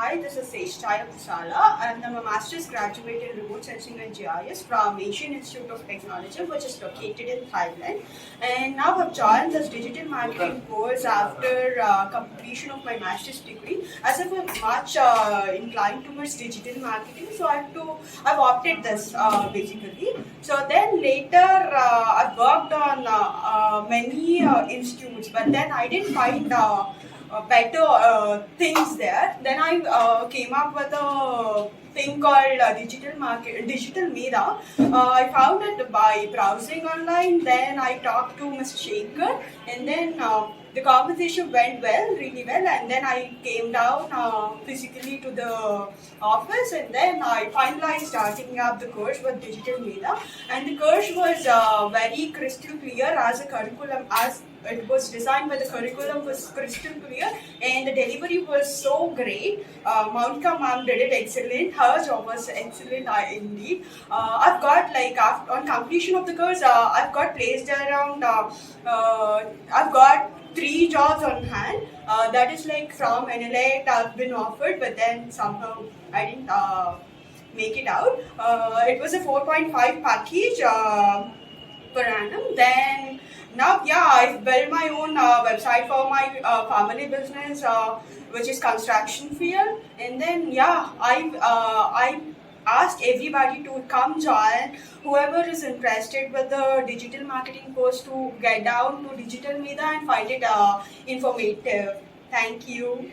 Hi, this is Chaya. And I'm a master's graduate in remote sensing and GIS from Asian Institute of Technology, which is located in Thailand. And now I've joined this digital marketing course after completion of my master's degree. As I'm much inclined towards digital marketing, so I've opted this basically. So then later I've worked on many institutes, but then I didn't find better things there. Then I came up with a thing called digital Medha. I found it by browsing online. Then I talked to Mr. Shekhar, and then the conversation went really well. And then I came down physically to the office, and then I finalized starting up the course with digital Medha. And the course was very crystal clear as a curriculum, as it was designed by the curriculum was crystal clear, and the delivery was so great. Monica ma'am did it excellent. Her job was excellent indeed. I've got on completion of the course, I've got placed around. I've got 3 jobs on hand. That is like from NLA I've been offered, but then somehow I didn't make it out. It was a 4.5 package per annum. Then now, yeah, I've built my own website for my family business, which is construction field. And then, yeah, I asked everybody to come join. Whoever is interested with the digital marketing course to get down to Digital Medha and find it informative. Thank you.